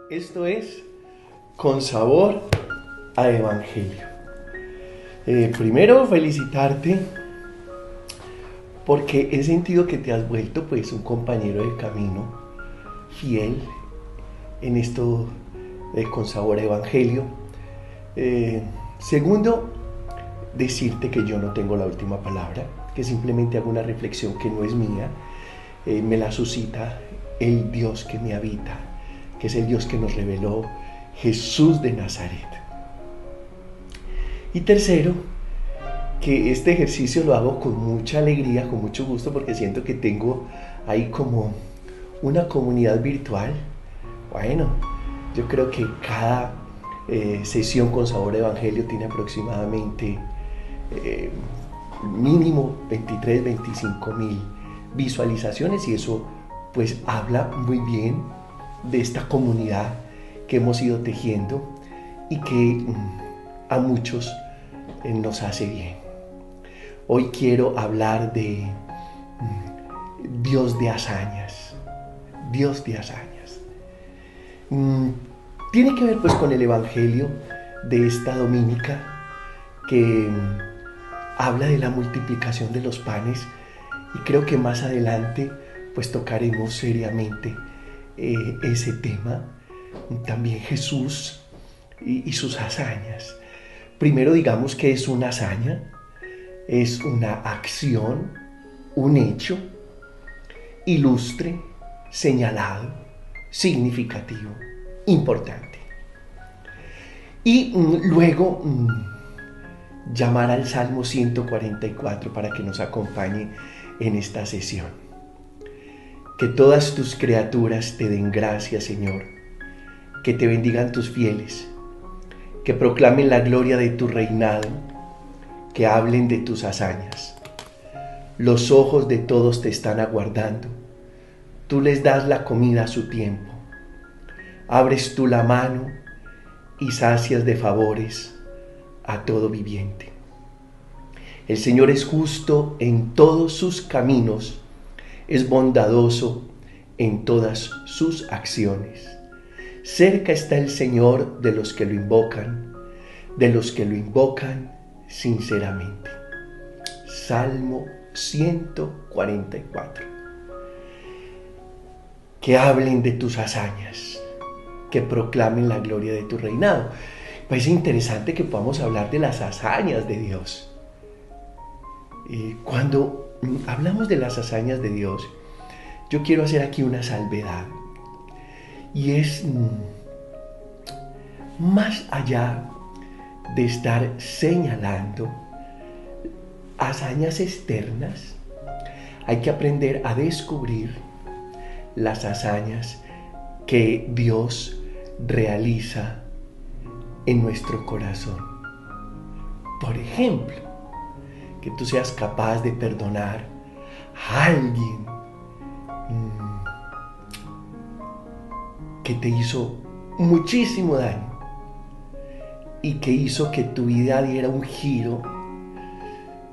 Esto es Con Sabor a Evangelio. Primero felicitarte porque he sentido que te has vuelto pues un compañero de camino fiel en esto de Con Sabor a Evangelio. Segundo, decirte que yo no tengo la última palabra, que simplemente hago una reflexión que no es mía, me la suscita el Dios que me habita, que es el Dios que nos reveló Jesús de Nazaret. Y tercero, que este ejercicio lo hago con mucha alegría, con mucho gusto, porque siento que tengo ahí como una comunidad virtual. Bueno, yo creo que cada sesión con Sabor a Evangelio tiene aproximadamente mínimo 23-25 mil visualizaciones, y eso pues habla muy bien de esta comunidad que hemos ido tejiendo y que a muchos nos hace bien. Hoy quiero hablar de Dios de hazañas. Dios de hazañas. Tiene que ver pues con el Evangelio de esta dominica que habla de la multiplicación de los panes, y creo que más adelante pues tocaremos seriamente ese tema. También Jesús y sus hazañas. Primero digamos que es una hazaña, es una acción, un hecho ilustre, señalado, significativo, importante. Y luego llamar al Salmo 144 para que nos acompañe en esta sesión. Que todas tus criaturas te den gracias, Señor, que te bendigan tus fieles, que proclamen la gloria de tu reinado, que hablen de tus hazañas. Los ojos de todos te están aguardando, tú les das la comida a su tiempo. Abres tú la mano y sacias de favores a todo viviente. El Señor es justo en todos sus caminos, es bondadoso en todas sus acciones. Cerca está el Señor de los que lo invocan sinceramente. Salmo 144. Que hablen de tus hazañas, que proclamen la gloria de tu reinado. Parece interesante que podamos hablar de las hazañas de Dios. Cuando hablamos de las hazañas de Dios, yo quiero hacer aquí una salvedad. Y es más allá de estar señalando hazañas externas, hay que aprender a descubrir las hazañas que Dios realiza en nuestro corazón. Por ejemplo, que tú seas capaz de perdonar a alguien que te hizo muchísimo daño y que hizo que tu vida diera un giro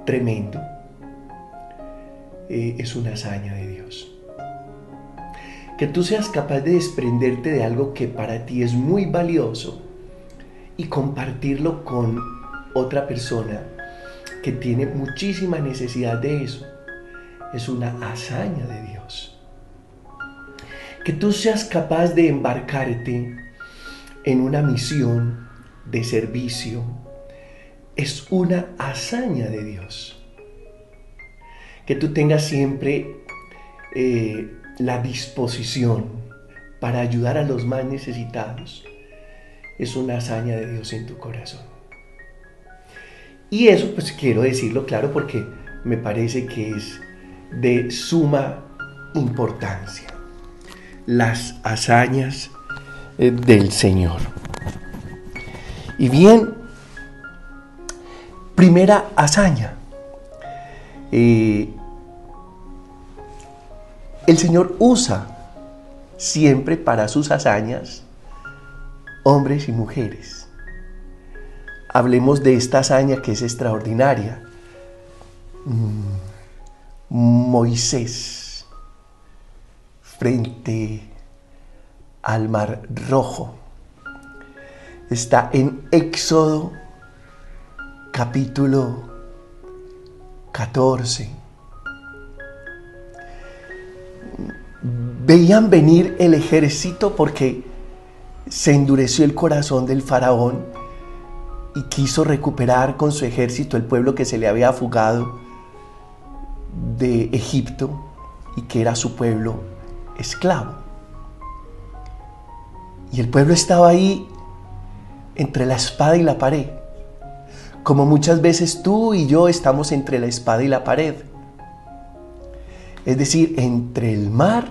tremendo. Es una hazaña de Dios. Que tú seas capaz de desprenderte de algo que para ti es muy valioso y compartirlo con otra persona que tiene muchísima necesidad de eso. Es una hazaña de Dios. Que tú seas capaz de embarcarte en una misión de servicio es una hazaña de Dios. Que tú tengas siempre la disposición para ayudar a los más necesitados es una hazaña de Dios en tu corazón. Y eso pues quiero decirlo claro porque me parece que es de suma importancia. Las hazañas del Señor. Y bien, primera hazaña. El Señor usa siempre para sus hazañas hombres y mujeres. Hablemos de esta hazaña que es extraordinaria. Moisés frente al Mar Rojo. Está en Éxodo capítulo 14. Veían venir el ejército porque se endureció el corazón del faraón y quiso recuperar con su ejército el pueblo que se le había fugado de Egipto y que era su pueblo esclavo. Y el pueblo estaba ahí entre la espada y la pared, como muchas veces tú y yo estamos entre la espada y la pared. Es decir, entre el mar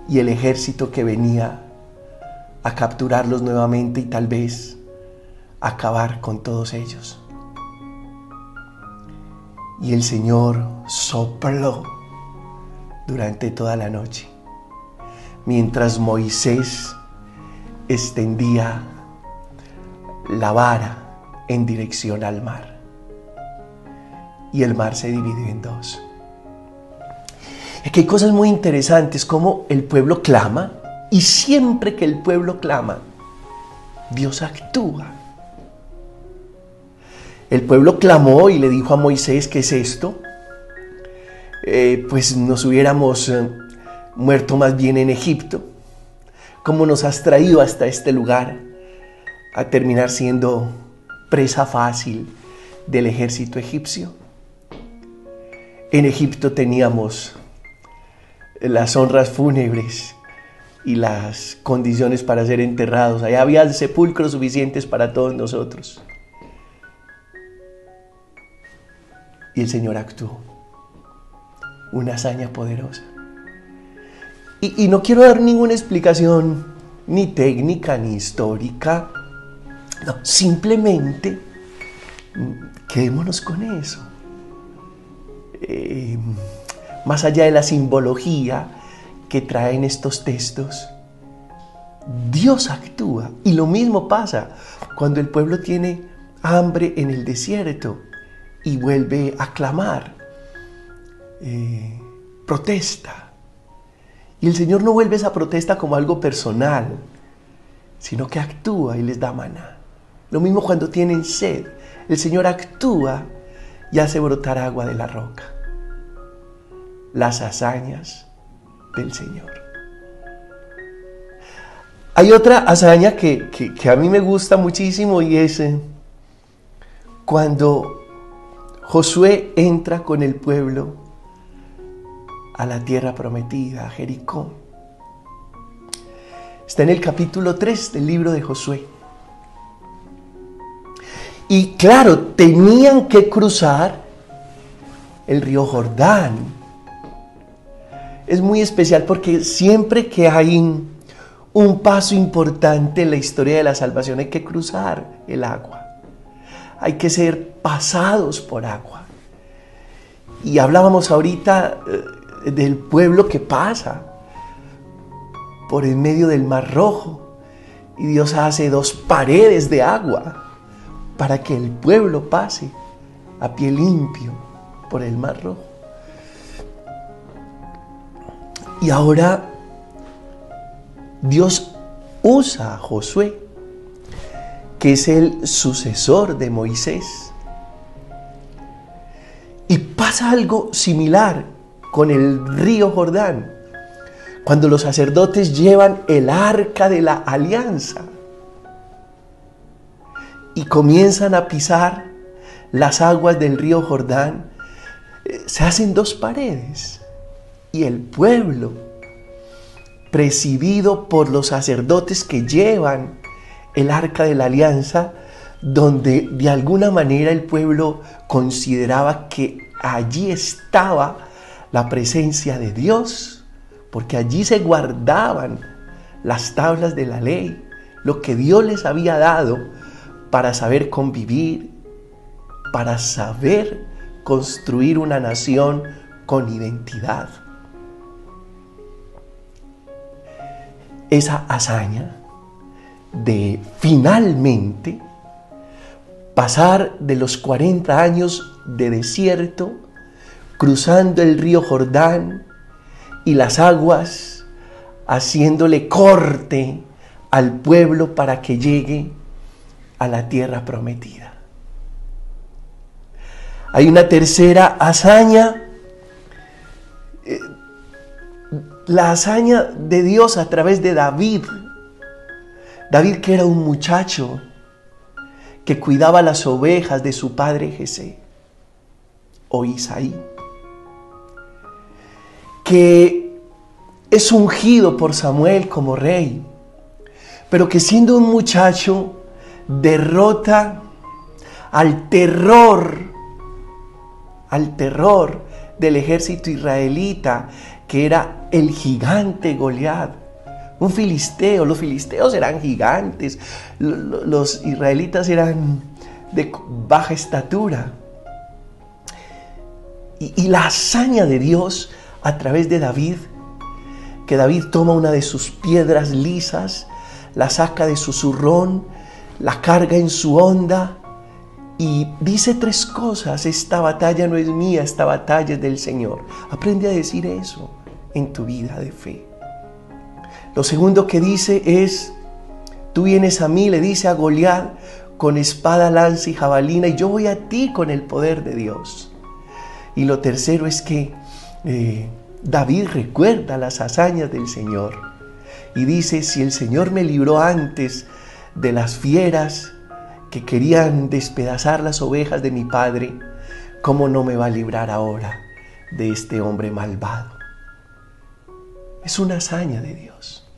y el ejército que venía a capturarlos nuevamente y tal vez acabar con todos ellos. Y el Señor sopló durante toda la noche, mientras Moisés extendía la vara en dirección al mar. Y el mar se dividió en dos. Aquí hay cosas muy interesantes, como el pueblo clama, y siempre que el pueblo clama, Dios actúa. El pueblo clamó y le dijo a Moisés: ¿qué es esto? Pues nos hubiéramos muerto más bien en Egipto. ¿Cómo nos has traído hasta este lugar a terminar siendo presa fácil del ejército egipcio? En Egipto teníamos las honras fúnebres y las condiciones para ser enterrados. Allá había sepulcros suficientes para todos nosotros. Y el Señor actuó. Una hazaña poderosa. Y no quiero dar ninguna explicación, ni técnica, ni histórica. No, simplemente quedémonos con eso. Más allá de la simbología que traen estos textos, Dios actúa. Y lo mismo pasa cuando el pueblo tiene hambre en el desierto y vuelve a clamar, protesta. Y el Señor no vuelve esa protesta como algo personal, sino que actúa y les da maná. Lo mismo cuando tienen sed, el Señor actúa y hace brotar agua de la roca. Las hazañas del Señor. Hay otra hazaña que a mí me gusta muchísimo, y es cuando Josué entra con el pueblo a la tierra prometida, a Jericó. Está en el capítulo 3 del libro de Josué. Y claro, tenían que cruzar el río Jordán. Es muy especial porque siempre que hay un paso importante en la historia de la salvación, hay que cruzar el agua. Hay que ser pasados por agua. Y hablábamos ahorita del pueblo que pasa por el medio del Mar Rojo, y Dios hace dos paredes de agua para que el pueblo pase a pie limpio por el Mar Rojo. Y ahora Dios usa a Josué, que es el sucesor de Moisés, y pasa algo similar con el río Jordán, cuando los sacerdotes llevan el arca de la alianza y comienzan a pisar las aguas del río Jordán. Se hacen dos paredes y el pueblo, presidido por los sacerdotes que llevan el arca de la alianza, donde de alguna manera el pueblo consideraba que allí estaba la presencia de Dios, porque allí se guardaban las tablas de la ley, lo que Dios les había dado para saber convivir, para saber construir una nación con identidad. Esa hazaña de finalmente pasar de los 40 años de desierto, cruzando el río Jordán y las aguas haciéndole corte al pueblo para que llegue a la tierra prometida. Hay una tercera hazaña, la hazaña de Dios a través de David. David, que era un muchacho que cuidaba las ovejas de su padre Jesé o Isaí, que es ungido por Samuel como rey, pero que siendo un muchacho derrota al terror del ejército israelita, que era el gigante Goliat, un filisteo. Los filisteos eran gigantes, los israelitas eran de baja estatura. Y la hazaña de Dios a través de David, que David toma una de sus piedras lisas, la saca de su zurrón, la carga en su honda y dice tres cosas: esta batalla no es mía, esta batalla es del Señor. Aprende a decir eso en tu vida de fe. Lo segundo que dice es: tú vienes a mí, le dice a Goliat, con espada, lanza y jabalina, y yo voy a ti con el poder de Dios. Y lo tercero es que David recuerda las hazañas del Señor y dice: si el Señor me libró antes de las fieras que querían despedazar las ovejas de mi padre, ¿cómo no me va a librar ahora de este hombre malvado? Es una hazaña de Dios,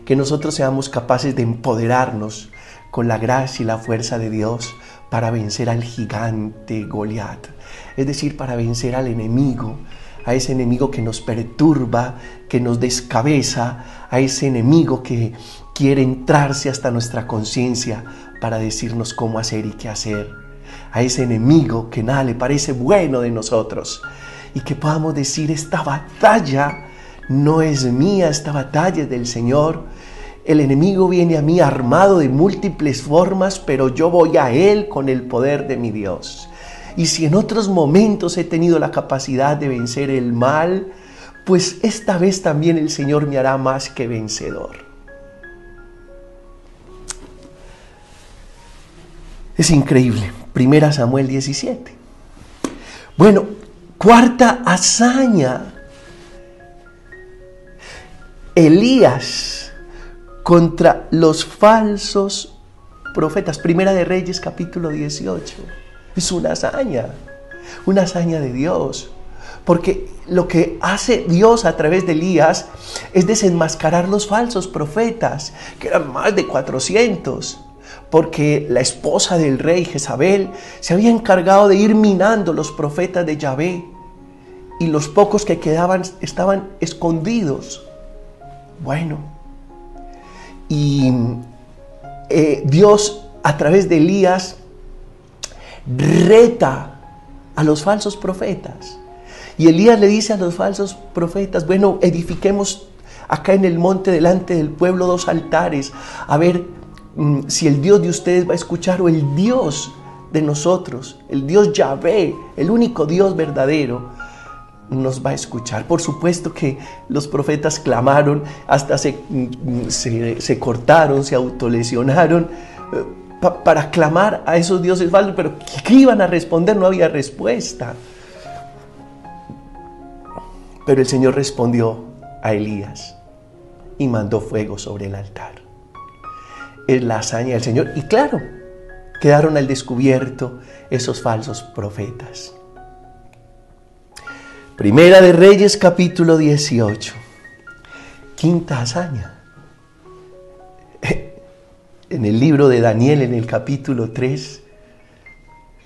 que nosotros seamos capaces de empoderarnos con la gracia y la fuerza de Dios para vencer al gigante Goliat, es decir, para vencer al enemigo, a ese enemigo que nos perturba, que nos descabeza, a ese enemigo que quiere entrarse hasta nuestra conciencia para decirnos cómo hacer y qué hacer, a ese enemigo que nada le parece bueno de nosotros, y que podamos decir: esta batalla no es mía, esta batalla es del Señor. El enemigo viene a mí armado de múltiples formas, pero yo voy a él con el poder de mi Dios. Y si en otros momentos he tenido la capacidad de vencer el mal, pues esta vez también el Señor me hará más que vencedor. Es increíble. 1 Samuel 17. Bueno, cuarta hazaña. Elías contra los falsos profetas. 1 de Reyes capítulo 18. Es una hazaña de Dios. Porque lo que hace Dios a través de Elías es desenmascarar los falsos profetas, que eran más de 400. Porque la esposa del rey, Jezabel, se había encargado de ir minando los profetas de Yahvé, y los pocos que quedaban estaban escondidos. Bueno, y Dios a través de Elías reta a los falsos profetas. Y Elías le dice a los falsos profetas: bueno, edifiquemos acá en el monte delante del pueblo 2 altares, a ver si el Dios de ustedes va a escuchar, o el Dios de nosotros, el Dios Yahvé, el único Dios verdadero, nos va a escuchar. Por supuesto que los profetas clamaron, hasta se cortaron, se autolesionaron para clamar a esos dioses falsos, pero ¿qué iban a responder? No había respuesta. Pero el Señor respondió a Elías y mandó fuego sobre el altar. Es la hazaña del Señor. Y claro, quedaron al descubierto esos falsos profetas. 1 de Reyes capítulo 18. Quinta hazaña. En el libro de Daniel, en el capítulo 3,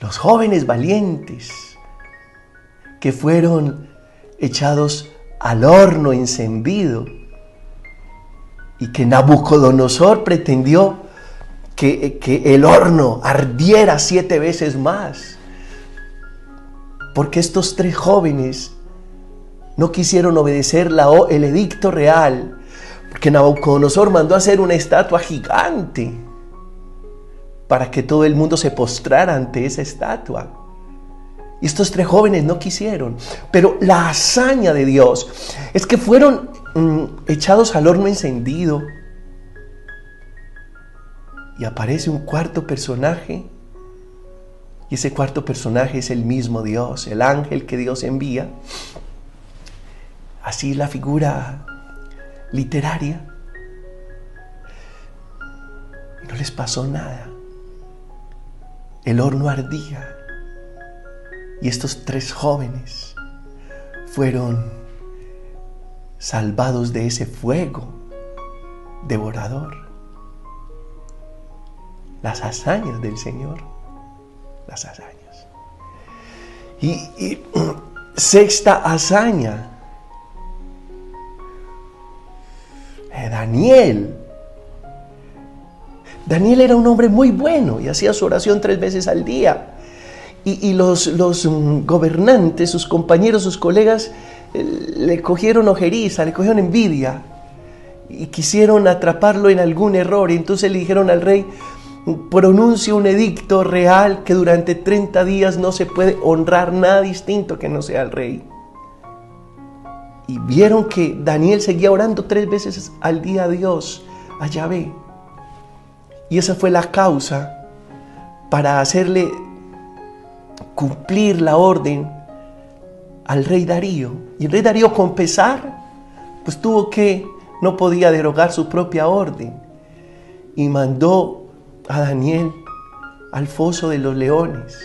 los jóvenes valientes que fueron echados al horno encendido, y que Nabucodonosor pretendió que el horno ardiera 7 veces más, porque estos 3 jóvenes no quisieron obedecer el edicto real, porque Nabucodonosor mandó hacer una estatua gigante para que todo el mundo se postrara ante esa estatua. Y estos 3 jóvenes no quisieron. Pero la hazaña de Dios es que fueron echados al horno encendido. Y aparece un cuarto personaje. Y ese cuarto personaje es el mismo Dios, el ángel que Dios envía. Así es la figura literaria. Y no les pasó nada. El horno ardía. Y estos 3 jóvenes fueron salvados de ese fuego devorador. Las hazañas del Señor. Las hazañas. Y sexta hazaña. Daniel. Daniel era un hombre muy bueno y hacía su oración 3 veces al día. Y los gobernantes, sus compañeros, sus colegas, le cogieron ojeriza, le cogieron envidia y quisieron atraparlo en algún error. Y entonces le dijeron al rey: pronuncia un edicto real que durante 30 días no se puede honrar nada distinto que no sea el rey. Y vieron que Daniel seguía orando 3 veces al día a Dios, a Yahvé. Y esa fue la causa para hacerle cumplir la orden al rey Darío. Y el rey Darío, con pesar, pues no podía derogar su propia orden. Y mandó a Daniel al foso de los leones.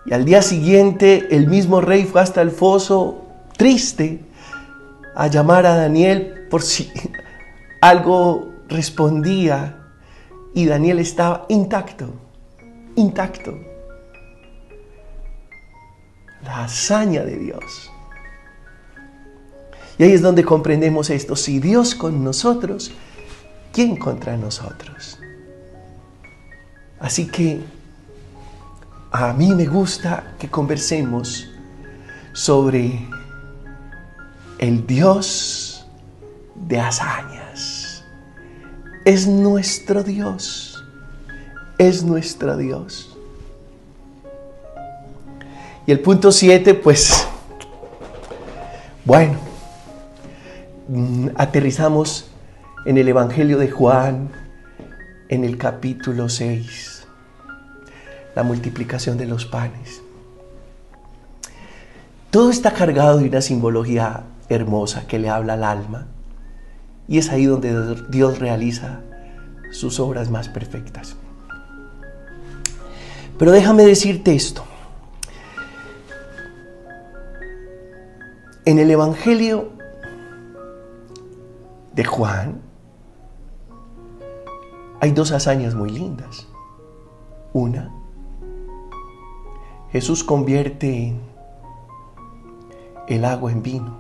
Y al día siguiente el mismo rey fue hasta el foso, triste, a llamar a Daniel por si algo respondía. Y Daniel estaba intacto. La hazaña de Dios. Y ahí es donde comprendemos esto: si Dios con nosotros, ¿quién contra nosotros? Así que a mí me gusta que conversemos sobre el Dios de hazañas. Es nuestro Dios. Es nuestro Dios. Y el punto 7, pues, bueno, aterrizamos en el Evangelio de Juan, en el capítulo 6, la multiplicación de los panes. Todo está cargado de una simbología hermosa que le habla al alma, y es ahí donde Dios realiza sus obras más perfectas. Pero déjame decirte esto. En el Evangelio de Juan hay 2 hazañas muy lindas. Una, Jesús convierte el agua en vino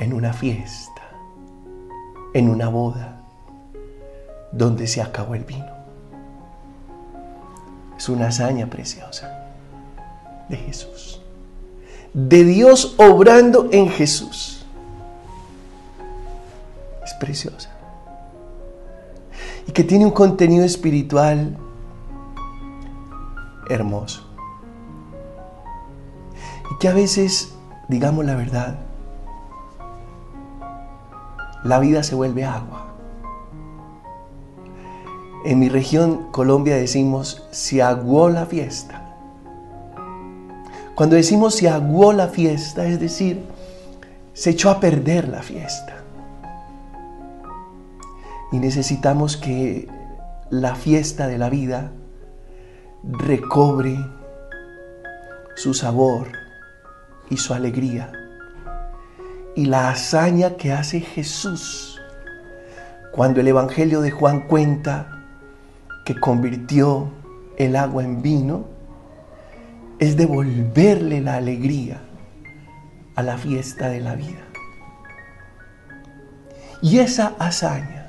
en una fiesta, en una boda, donde se acabó el vino. Es una hazaña preciosa de Jesús, de Dios obrando en Jesús. Es preciosa. Y que tiene un contenido espiritual hermoso. Y que a veces, digamos la verdad, la vida se vuelve agua. En mi región, Colombia, decimos: se aguó la fiesta. Cuando decimos se aguó la fiesta, es decir, se echó a perder la fiesta. Y necesitamos que la fiesta de la vida recobre su sabor y su alegría. Y la hazaña que hace Jesús cuando el Evangelio de Juan cuenta que convirtió el agua en vino, es devolverle la alegría a la fiesta de la vida. Y esa hazaña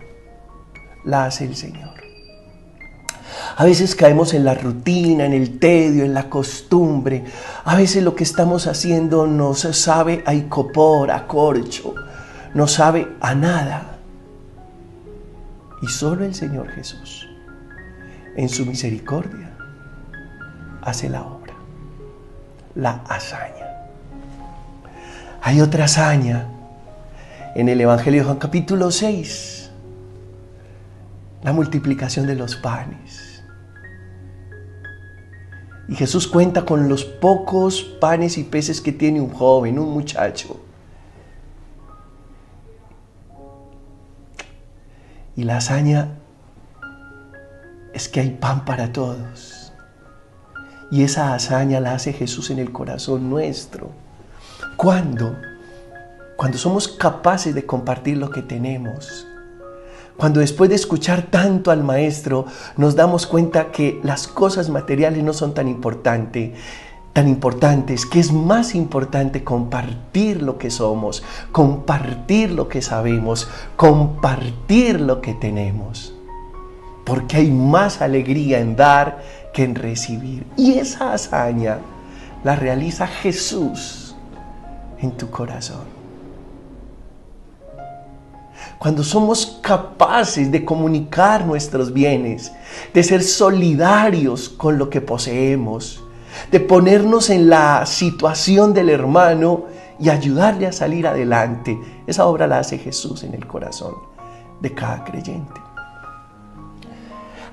la hace el Señor. A veces caemos en la rutina, en el tedio, en la costumbre. A veces lo que estamos haciendo nos sabe a icopor, a corcho, no sabe a nada. Y solo el Señor Jesús, en su misericordia, hace la obra. la hazaña. Hay otra hazaña en el Evangelio de Juan capítulo 6, la multiplicación de los panes. Y Jesús cuenta con los pocos panes y peces que tiene un joven, un muchacho. Y la hazaña es que hay pan para todos. Y esa hazaña la hace Jesús en el corazón nuestro. ¿Cuándo? Cuando somos capaces de compartir lo que tenemos. Cuando después de escuchar tanto al Maestro nos damos cuenta que las cosas materiales no son tan importantes, que es más importante compartir lo que somos, compartir lo que sabemos, compartir lo que tenemos. Porque hay más alegría en dar que en recibir. Y esa hazaña la realiza Jesús en tu corazón. Cuando somos capaces de comunicar nuestros bienes, de ser solidarios con lo que poseemos, de ponernos en la situación del hermano y ayudarle a salir adelante, esa obra la hace Jesús en el corazón de cada creyente.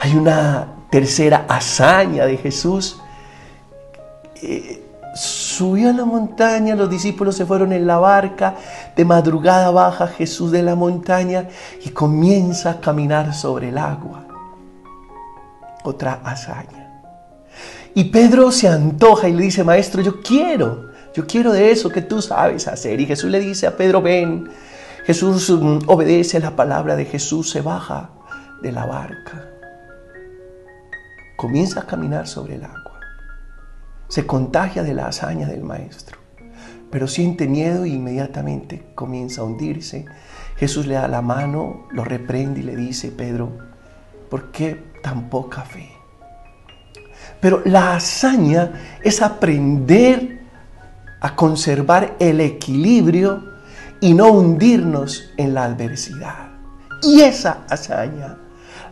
Hay una tercera hazaña de Jesús. Subió a la montaña, los discípulos se fueron en la barca, de madrugada baja Jesús de la montaña y comienza a caminar sobre el agua. Otra hazaña. Y Pedro se antoja y le dice: Maestro, yo quiero de eso que tú sabes hacer. Y Jesús le dice a Pedro: ven. Jesús obedece la palabra de Jesús, se baja de la barca, comienza a caminar sobre el agua. Se contagia de la hazaña del Maestro, pero siente miedo e inmediatamente comienza a hundirse. Jesús le da la mano, lo reprende y le dice: Pedro, ¿por qué tan poca fe? Pero la hazaña es aprender a conservar el equilibrio y no hundirnos en la adversidad. Y esa hazaña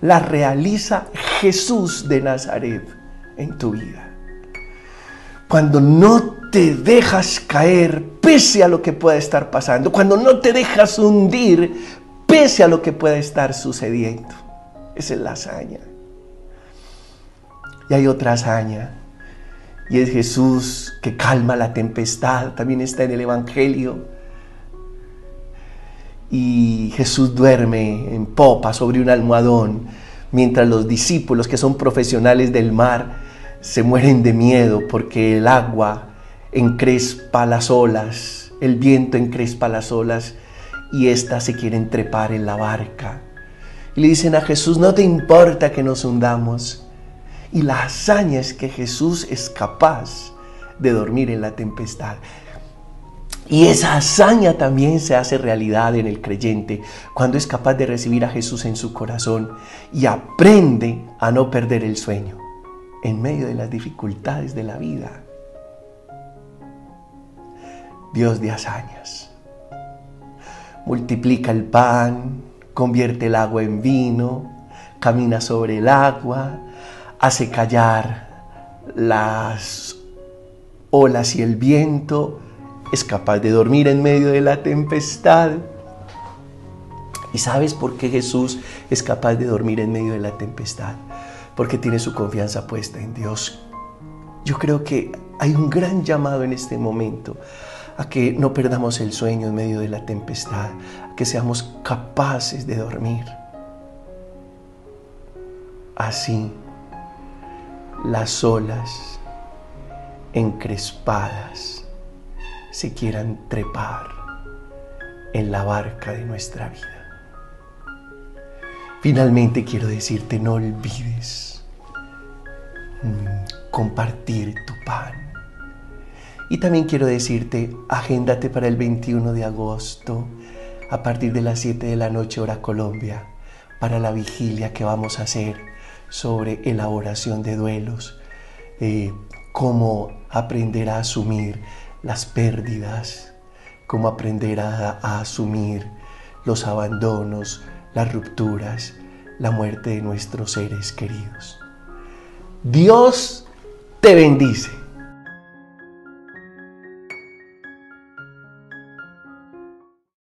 la realiza Jesús de Nazaret en tu vida. Cuando no te dejas caer pese a lo que pueda estar pasando, cuando no te dejas hundir pese a lo que pueda estar sucediendo. Esa es la hazaña. Y hay otra hazaña, y es Jesús que calma la tempestad. También está en el Evangelio. Y Jesús duerme en popa sobre un almohadón, mientras los discípulos, que son profesionales del mar, se mueren de miedo porque el agua encrespa las olas, el viento encrespa las olas y éstas se quieren trepar en la barca. Y le dicen a Jesús: no te importa que nos hundamos. Y la hazaña es que Jesús es capaz de dormir en la tempestad. Y esa hazaña también se hace realidad en el creyente cuando es capaz de recibir a Jesús en su corazón y aprende a no perder el sueño en medio de las dificultades de la vida. Dios de hazañas. Multiplica el pan, convierte el agua en vino, camina sobre el agua, hace callar las olas y el viento, es capaz de dormir en medio de la tempestad. ¿Y sabes por qué Jesús es capaz de dormir en medio de la tempestad? Porque tiene su confianza puesta en Dios. Yo creo que hay un gran llamado en este momento a que no perdamos el sueño en medio de la tempestad, a que seamos capaces de dormir. Así, las olas encrespadas se quieran trepar en la barca de nuestra vida. Finalmente quiero decirte: no olvides compartir tu pan. Y también quiero decirte: agéndate para el 21 de agosto a partir de las 7 de la noche hora Colombia para la vigilia que vamos a hacer sobre elaboración de duelos, cómo aprender a asumir las pérdidas, cómo aprender a asumir los abandonos, las rupturas, la muerte de nuestros seres queridos. Dios te bendice.